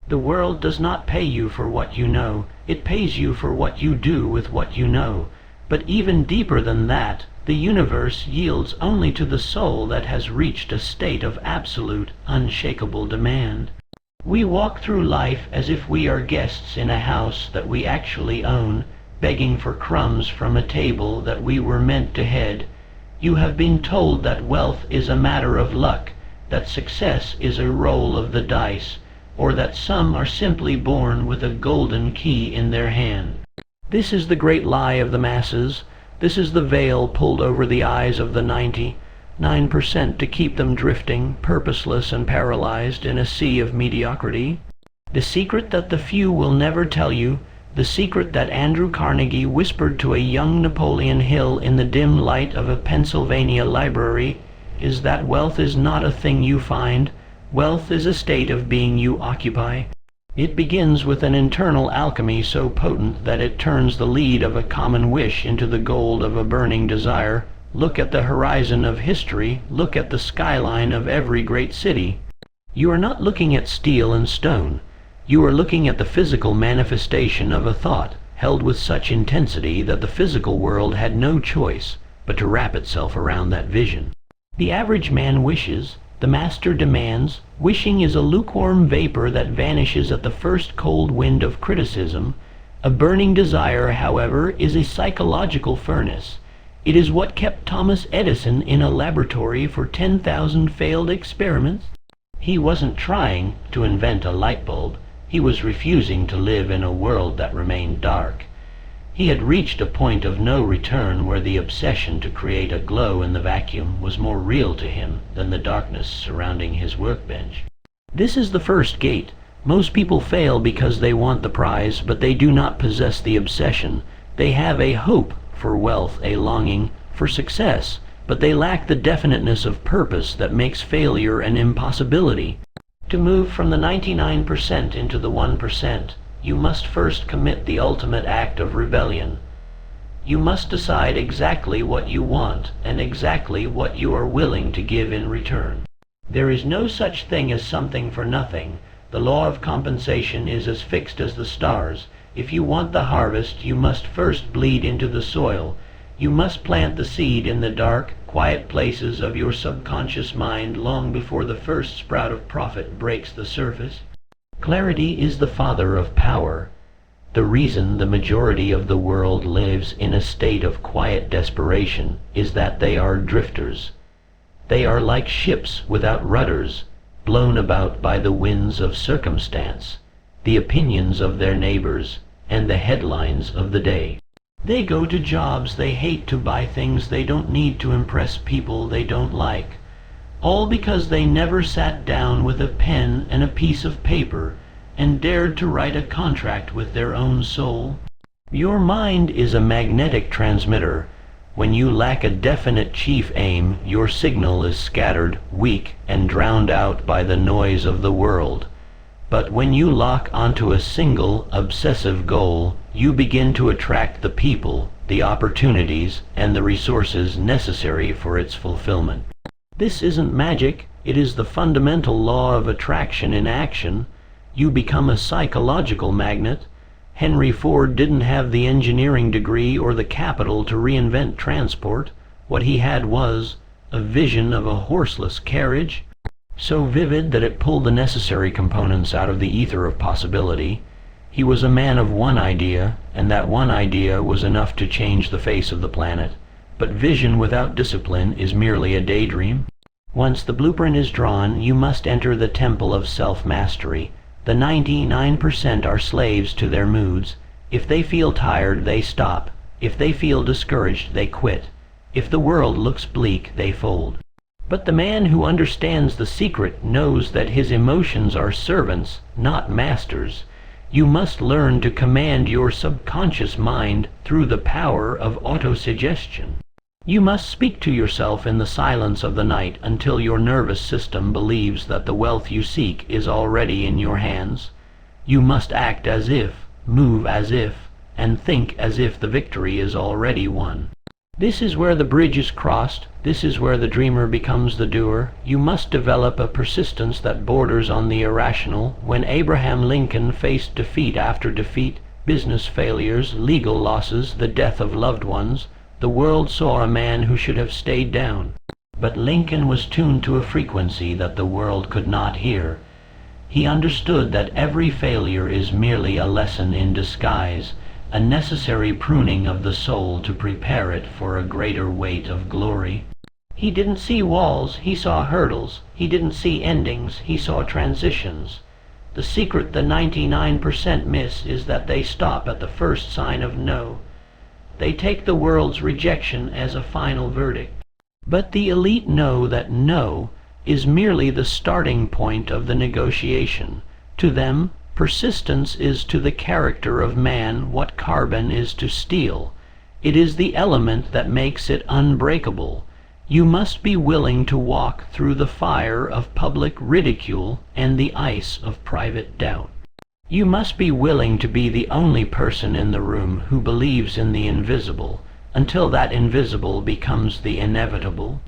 The world does not pay you for what you know, it pays you for what you do with what you know. But even deeper than that, the universe yields only to the soul that has reached a state of absolute, unshakable demand. We walk through life as if we are guests in a house that we actually own, begging for crumbs from a table that we were meant to head. You have been told that wealth is a matter of luck, that success is a roll of the dice, or that some are simply born with a golden key in their hand. This is the great lie of the masses. This is the veil pulled over the eyes of the 99% to keep them drifting, purposeless and paralyzed in a sea of mediocrity. The secret that the few will never tell you, the secret that Andrew Carnegie whispered to a young Napoleon Hill in the dim light of a Pennsylvania library, is that wealth is not a thing you find. Wealth is a state of being you occupy. It begins with an internal alchemy so potent that it turns the lead of a common wish into the gold of a burning desire. Look at the horizon of history, look at the skyline of every great city. You are not looking at steel and stone. You are looking at the physical manifestation of a thought, held with such intensity that the physical world had no choice but to wrap itself around that vision. The average man wishes, the master demands. Wishing is a lukewarm vapor that vanishes at the first cold wind of criticism. A burning desire, however, is a psychological furnace. It is what kept Thomas Edison in a laboratory for 10,000 failed experiments. He wasn't trying to invent a light bulb. He was refusing to live in a world that remained dark. He had reached a point of no return where the obsession to create a glow in the vacuum was more real to him than the darkness surrounding his workbench. This is the first gate. Most people fail because they want the prize, but they do not possess the obsession. They have a hope for wealth, a longing for success, but they lack the definiteness of purpose that makes failure an impossibility. To move from the 99% into the 1%, you must first commit the ultimate act of rebellion. You must decide exactly what you want and exactly what you are willing to give in return. There is no such thing as something for nothing. The law of compensation is as fixed as the stars. If you want the harvest, you must first bleed into the soil. You must plant the seed in the dark, quiet places of your subconscious mind long before the first sprout of profit breaks the surface. Clarity is the father of power. The reason the majority of the world lives in a state of quiet desperation is that they are drifters. They are like ships without rudders, blown about by the winds of circumstance, the opinions of their neighbors, and the headlines of the day. They go to jobs they hate to buy things they don't need to impress people they don't like. All because they never sat down with a pen and a piece of paper and dared to write a contract with their own soul. Your mind is a magnetic transmitter. When you lack a definite chief aim, your signal is scattered, weak, and drowned out by the noise of the world. But when you lock onto a single, obsessive goal, you begin to attract the people, the opportunities, and the resources necessary for its fulfillment. This isn't magic, it is the fundamental law of attraction in action. You become a psychological magnet. Henry Ford didn't have the engineering degree or the capital to reinvent transport. What he had was a vision of a horseless carriage, so vivid that it pulled the necessary components out of the ether of possibility. He was a man of one idea, and that one idea was enough to change the face of the planet. But vision without discipline is merely a daydream. Once the blueprint is drawn, you must enter the temple of self-mastery. The 99% are slaves to their moods. If they feel tired, they stop. If they feel discouraged, they quit. If the world looks bleak, they fold. But the man who understands the secret knows that his emotions are servants, not masters. You must learn to command your subconscious mind through the power of autosuggestion. You must speak to yourself in the silence of the night until your nervous system believes that the wealth you seek is already in your hands. You must act as if, move as if, and think as if the victory is already won. This is where the bridge is crossed. This is where the dreamer becomes the doer. You must develop a persistence that borders on the irrational. When Abraham Lincoln faced defeat after defeat, business failures, legal losses, the death of loved ones, the world saw a man who should have stayed down. But Lincoln was tuned to a frequency that the world could not hear. He understood that every failure is merely a lesson in disguise, a necessary pruning of the soul to prepare it for a greater weight of glory. He didn't see walls, he saw hurdles. He didn't see endings, he saw transitions. The secret the 99% miss is that they stop at the first sign of no. They take the world's rejection as a final verdict. But the elite know that no is merely the starting point of the negotiation. To them, persistence is to the character of man what carbon is to steel. It is the element that makes it unbreakable. You must be willing to walk through the fire of public ridicule and the ice of private doubt. You must be willing to be the only person in the room who believes in the invisible, until that invisible becomes the inevitable.